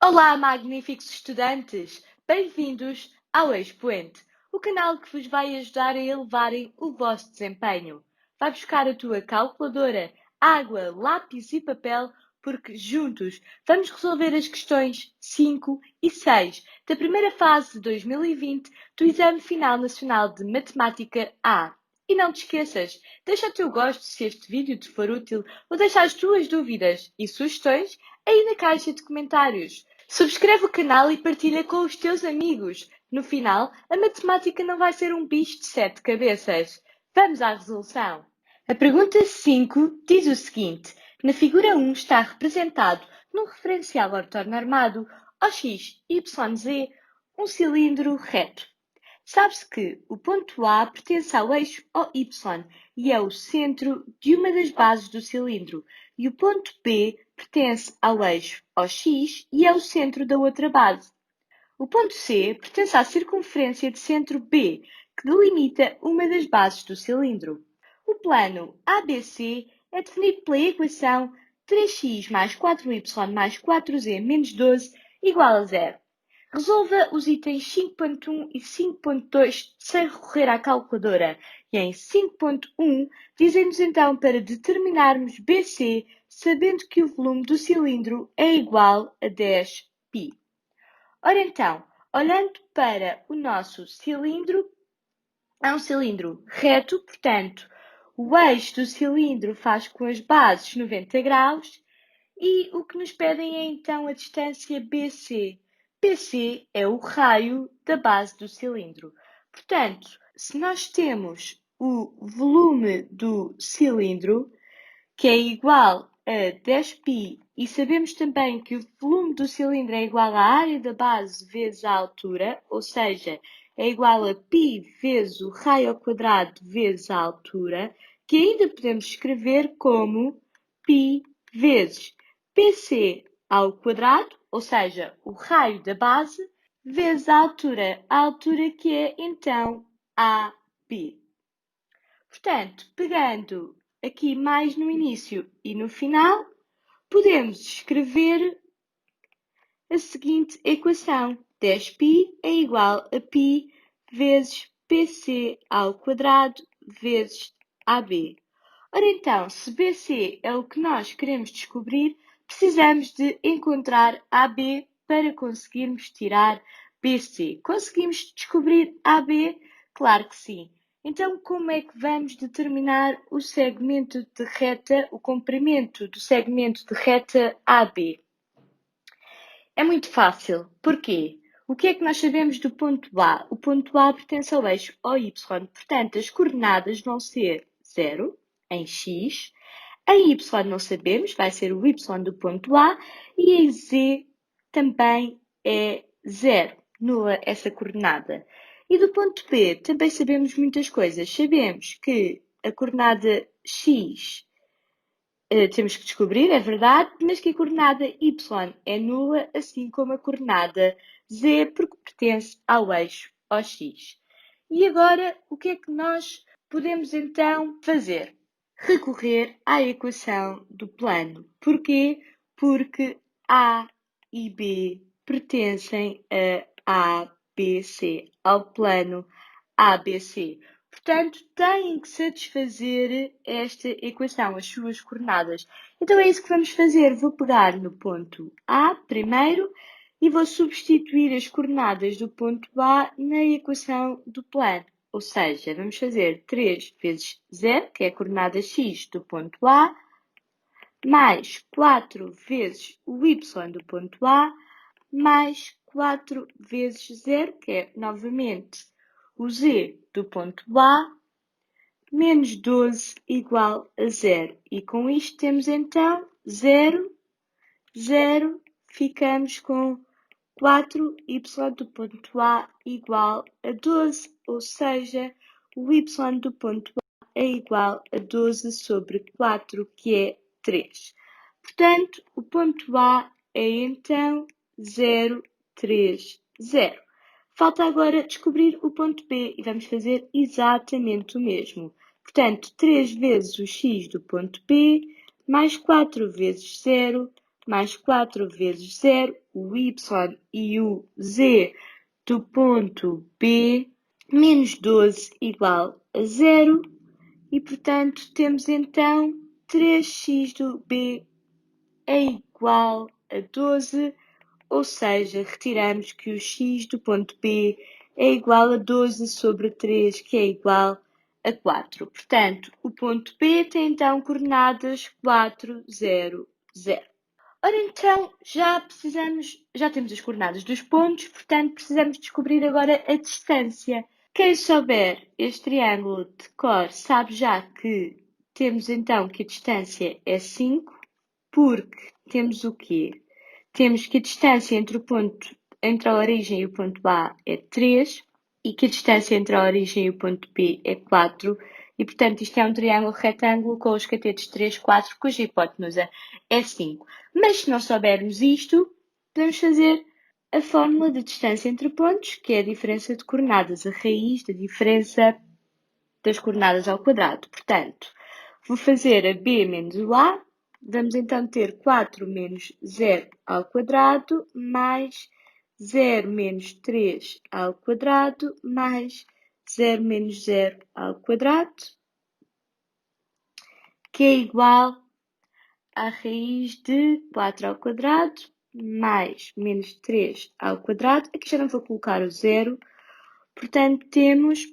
Olá, magníficos estudantes! Bem-vindos ao Expoente, o canal que vos vai ajudar a elevarem o vosso desempenho. Vai buscar a tua calculadora, água, lápis e papel, porque juntos vamos resolver as questões 5 e 6 da primeira fase de 2020 do Exame Final Nacional de Matemática A. E não te esqueças, deixa o teu gosto se este vídeo te for útil ou deixa as tuas dúvidas e sugestões aí na caixa de comentários. Subscreve o canal e partilha com os teus amigos. No final, a matemática não vai ser um bicho de 7 cabeças. Vamos à resolução. A pergunta 5 diz o seguinte. Na figura 1 está representado, num referencial ortonormado, OX, YZ, um cilindro reto. Sabe-se que o ponto A pertence ao eixo OY e é o centro de uma das bases do cilindro, e o ponto B pertence ao eixo OX e é o centro da outra base. O ponto C pertence à circunferência de centro B, que delimita uma das bases do cilindro. O plano ABC é definido pela equação 3x mais 4y mais 4z menos 12 igual a zero. Resolva os itens 5.1 e 5.2 sem recorrer à calculadora. E em 5.1 dizem-nos então para determinarmos BC, sabendo que o volume do cilindro é igual a 10π. Ora então, olhando para o nosso cilindro, é um cilindro reto, portanto, o eixo do cilindro faz com as bases 90 graus e o que nos pedem é então a distância BC. BC é o raio da base do cilindro. Portanto, se nós temos o volume do cilindro, que é igual a 10π, e sabemos também que o volume do cilindro é igual à área da base vezes a altura, ou seja, é igual a π vezes o raio ao quadrado vezes a altura, que ainda podemos escrever como π vezes PC ao quadrado, ou seja, o raio da base, vezes a altura que é então AB. Portanto, pegando aqui mais no início e no final, podemos escrever a seguinte equação. 10π é igual a π vezes PC ao quadrado vezes AB. Ora então, se BC é o que nós queremos descobrir, precisamos de encontrar AB para conseguirmos tirar BC. Conseguimos descobrir AB? Claro que sim. Então, como é que vamos determinar o segmento de reta, o comprimento do segmento de reta AB? É muito fácil. Porquê? O que é que nós sabemos do ponto A? O ponto A pertence ao eixo OY, portanto, as coordenadas vão ser 0 em x, em y não sabemos, vai ser o y do ponto A, e em z também é 0, nula essa coordenada. E do ponto B também sabemos muitas coisas. Sabemos que a coordenada x temos que descobrir, é verdade, mas que a coordenada y é nula, assim como a coordenada z, porque pertence ao eixo OX. E agora, o que é que nós podemos então fazer? Recorrer à equação do plano. Porquê? Porque A e B pertencem a ABC, ao plano ABC. Portanto, têm que satisfazer esta equação, as suas coordenadas. Então é isso que vamos fazer. Vou pegar no ponto A primeiro e vou substituir as coordenadas do ponto A na equação do plano. Ou seja, vamos fazer 3 vezes 0, que é a coordenada x do ponto A, mais 4 vezes o y do ponto A, mais 4 vezes 0, que é novamente o z do ponto A, menos 12 igual a 0. E com isto temos então 0, 0, ficamos com 4y do ponto A igual a 12, ou seja, o y do ponto A é igual a 12 sobre 4, que é 3. Portanto, o ponto A é então 0, 3, 0. Falta agora descobrir o ponto B e vamos fazer exatamente o mesmo. Portanto, 3 vezes o x do ponto B, mais 4 vezes 0, mais 4 vezes 0, o y e o z do ponto B, menos 12 igual a 0, e, portanto, temos então 3x do B é igual a 12, ou seja, retiramos que o x do ponto B é igual a 12 sobre 3, que é igual a 4. Portanto, o ponto B tem então coordenadas 4, 0, 0. Ora então, já temos as coordenadas dos pontos, portanto precisamos descobrir agora a distância. Quem souber este triângulo de cor sabe já que temos então que a distância é 5, porque temos o quê? Temos que a distância entre a origem e o ponto A é 3 e que a distância entre a origem e o ponto P é 4. E, portanto, isto é um triângulo retângulo com os catetos 3, 4, cuja hipotenusa é 5. Mas se não soubermos isto, podemos fazer a fórmula de distância entre pontos, que é a diferença de coordenadas, a raiz da diferença das coordenadas ao quadrado. Portanto, vou fazer a B menos o A. Vamos então ter 4 menos 0 ao quadrado, mais 0 menos 3 ao quadrado, mais 0 menos 0 ao quadrado, que é igual à raiz de 4 ao quadrado, mais menos 3 ao quadrado. Aqui já não vou colocar o zero, portanto temos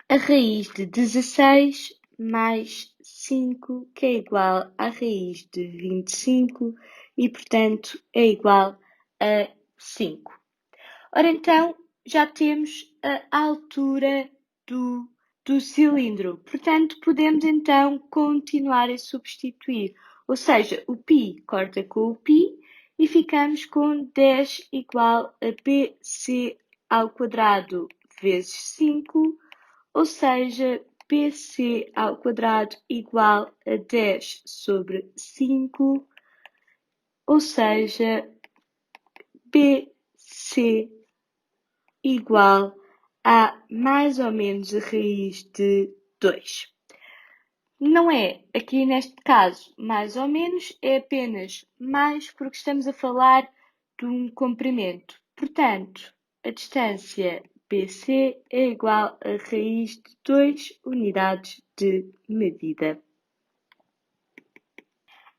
a raiz de 16 mais 5, que é igual à raiz de 25 e, portanto, é igual a 5. Ora, então, já temos a altura do cilindro. Portanto, podemos, então, continuar a substituir. Ou seja, o π corta com o π e ficamos com 10 igual a bc ao quadrado vezes 5, ou seja, bc ao quadrado igual a 10 sobre 5, ou seja, bc igual a mais ou menos a raiz de 2. Não é, aqui neste caso, mais ou menos, é apenas mais porque estamos a falar de um comprimento. Portanto, a distância BC é igual a raiz de 2 unidades de medida.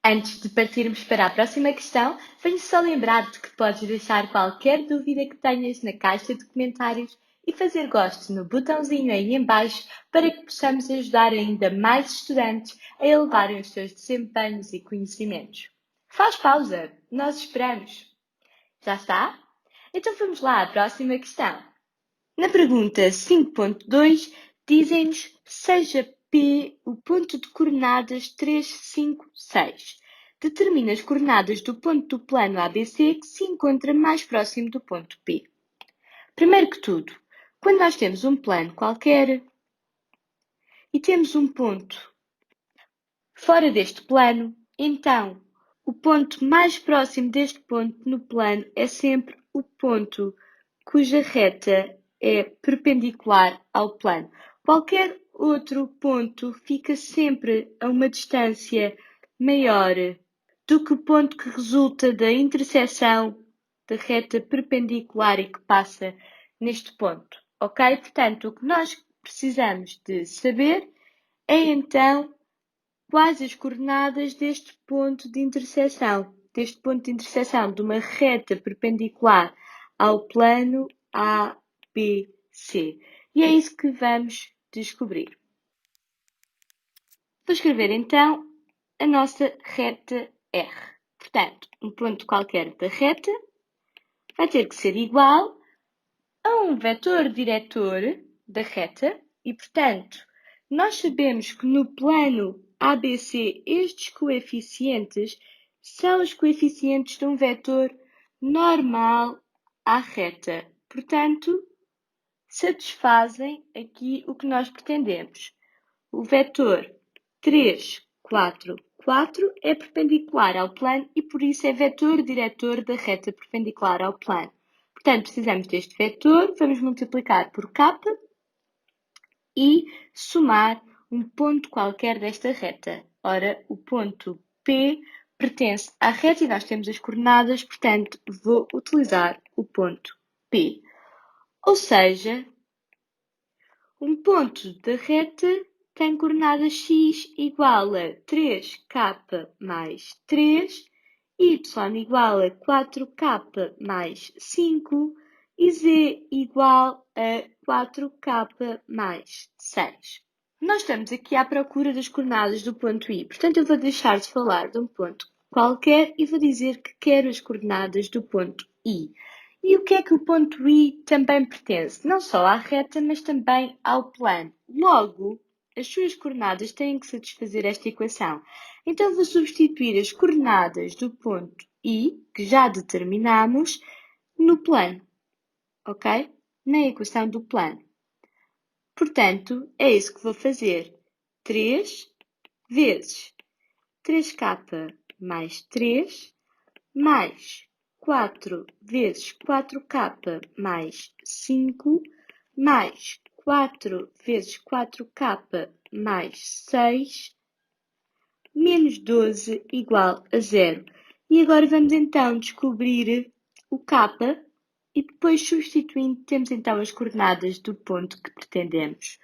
Antes de partirmos para a próxima questão, venho só lembrar-te que podes deixar qualquer dúvida que tenhas na caixa de comentários e fazer gosto no botãozinho aí em baixo para que possamos ajudar ainda mais estudantes a elevarem os seus desempenhos e conhecimentos. Faz pausa, nós esperamos. Já está? Então vamos lá à próxima questão. Na pergunta 5.2, dizem-nos seja P o ponto de coordenadas 3, 5, 6. Determina as coordenadas do ponto do plano ABC que se encontra mais próximo do ponto P. Primeiro que tudo, quando nós temos um plano qualquer e temos um ponto fora deste plano, então o ponto mais próximo deste ponto no plano é sempre o ponto cuja reta é perpendicular ao plano. Qualquer outro ponto fica sempre a uma distância maior do que o ponto que resulta da interseção da reta perpendicular e que passa neste ponto, ok? Portanto, o que nós precisamos de saber é então quais as coordenadas deste ponto de interseção de uma reta perpendicular ao plano ABC. E é isso que vamos descobrir. Vou escrever então a nossa reta R. Portanto, um ponto qualquer da reta vai ter que ser igual a um vetor diretor da reta e, portanto, nós sabemos que no plano ABC estes coeficientes são os coeficientes de um vetor normal à reta. Portanto, satisfazem aqui o que nós pretendemos. O vetor 3, 4, 4 é perpendicular ao plano e por isso é vetor diretor da reta perpendicular ao plano. Portanto, precisamos deste vetor, vamos multiplicar por k e somar um ponto qualquer desta reta. Ora, o ponto P pertence à reta e nós temos as coordenadas, portanto, vou utilizar o ponto P. Ou seja, um ponto da reta tem coordenadas x igual a 3k mais 3, y igual a 4k mais 5 e z igual a 4k mais 6. Nós estamos aqui à procura das coordenadas do ponto I, portanto eu vou deixar de falar de um ponto qualquer e vou dizer que quero as coordenadas do ponto I. E o que é que o ponto I também pertence? Não só à reta, mas também ao plano. Logo, as suas coordenadas têm que satisfazer esta equação. Então vou substituir as coordenadas do ponto I, que já determinamos, no plano, ok? Na equação do plano. Portanto, é isso que vou fazer. 3 vezes 3k mais 3 mais 4 vezes 4k mais 5 mais 4 vezes 4k mais 6 menos 12 igual a 0. E agora vamos então descobrir o k e depois substituindo temos então as coordenadas do ponto que pretendemos.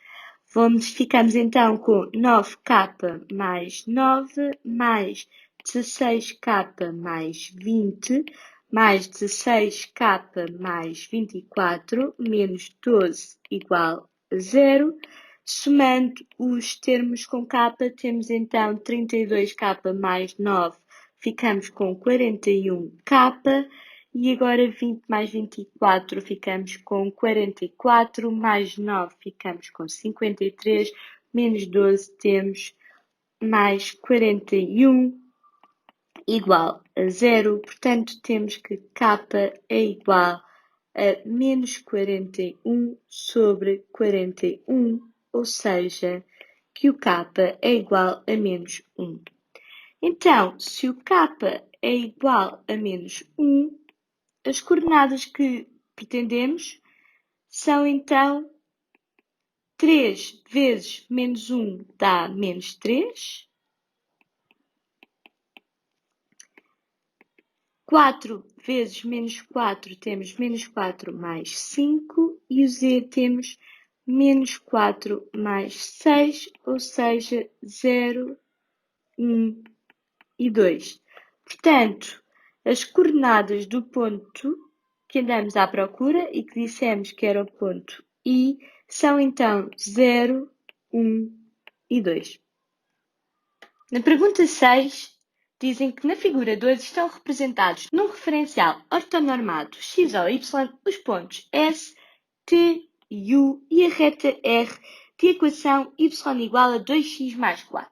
Ficamos então com 9k mais 9 mais 16k mais 20 mais 16k mais 24 menos 12 igual a 0. Somando os termos com k, temos então 32k mais 9, ficamos com 41k. E agora 20 mais 24 ficamos com 44, mais 9 ficamos com 53, menos 12 temos mais 41 igual a 0. Portanto, temos que k é igual a menos 41 sobre 41, ou seja, que o k é igual a menos 1. Então, se o k é igual a menos 1, as coordenadas que pretendemos são, então, 3 vezes menos 1 dá menos 3. 4 vezes menos 4 temos menos 4 mais 5. E o z temos menos 4 mais 6, ou seja, 0, 1 e 2. Portanto, as coordenadas do ponto que andamos à procura e que dissemos que era o ponto I são então 0, 1 e 2. Na pergunta 6, dizem que na figura 2 estão representados num referencial ortonormado x ou y os pontos S, T e U e a reta R de equação y igual a 2x mais 4.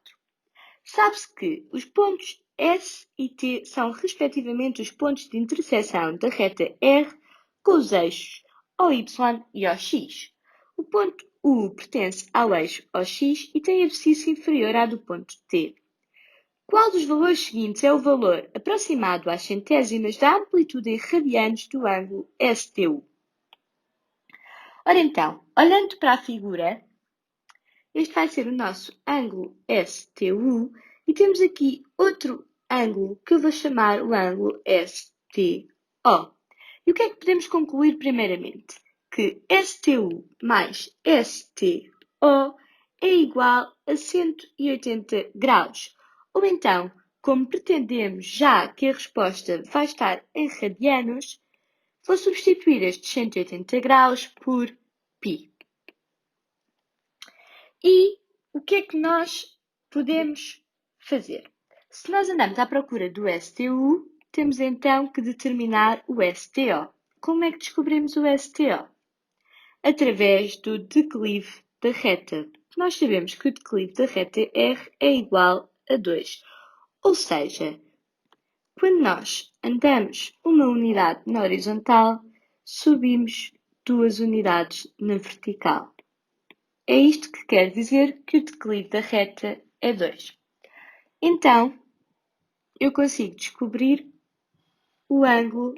Sabe-se que os pontos S e T são respectivamente os pontos de interseção da reta R com os eixos OY e OX. O ponto U pertence ao eixo OX e tem a abscissa inferior à do ponto T. Qual dos valores seguintes é o valor aproximado às centésimas da amplitude em radianos do ângulo STU? Ora então, olhando para a figura, este vai ser o nosso ângulo STU e temos aqui outro ângulo que eu vou chamar o ângulo STO. E o que é que podemos concluir primeiramente? Que STU mais STO é igual a 180 graus. Ou então, como pretendemos já que a resposta vai estar em radianos, vou substituir estes 180 graus por π. E o que é que nós podemos fazer? Se nós andamos à procura do STU, temos então que determinar o STO. Como é que descobrimos o STO? Através do declive da reta. Nós sabemos que o declive da reta R é igual a 2. Ou seja, quando nós andamos uma unidade na horizontal, subimos 2 unidades na vertical. É isto que quer dizer que o declive da reta é 2. Então, eu consigo descobrir o ângulo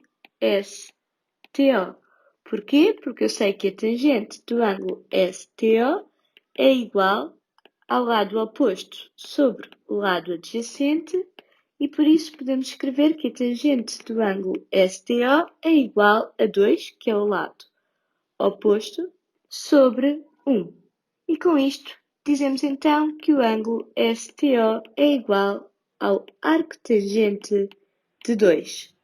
STO. Porquê? Porque eu sei que a tangente do ângulo STO é igual ao lado oposto sobre o lado adjacente e por isso podemos escrever que a tangente do ângulo STO é igual a 2, que é o lado oposto, sobre 1. E com isto, dizemos então que o ângulo STO é igual ao arco tangente de 2.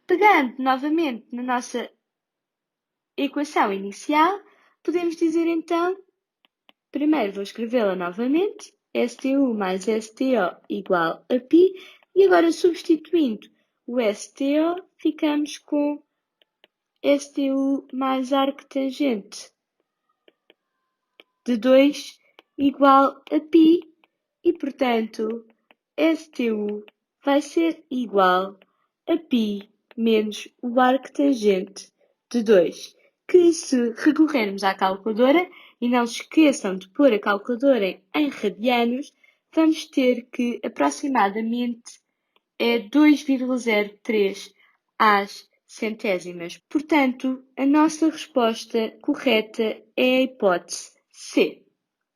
Pegando novamente na nossa equação inicial, podemos dizer então, primeiro vou escrevê-la novamente, STU mais STO igual a π, e agora substituindo o STO, ficamos com STU mais arco tangente de 2 igual a π, e portanto STU vai ser igual a π menos o arco tangente de 2, que se recorrermos à calculadora, e não se esqueçam de pôr a calculadora em radianos, vamos ter que aproximadamente é 2,03 às centésimas. Portanto, a nossa resposta correta é a hipótese C.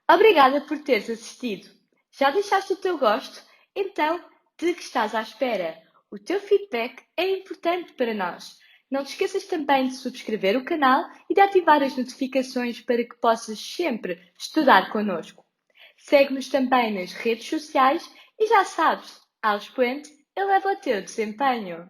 Obrigada por teres assistido. Já deixaste o teu gosto? Então, de que estás à espera? O teu feedback é importante para nós. Não te esqueças também de subscrever o canal e de ativar as notificações para que possas sempre estudar connosco. Segue-nos também nas redes sociais e já sabes, ao expoente, eleva o teu desempenho.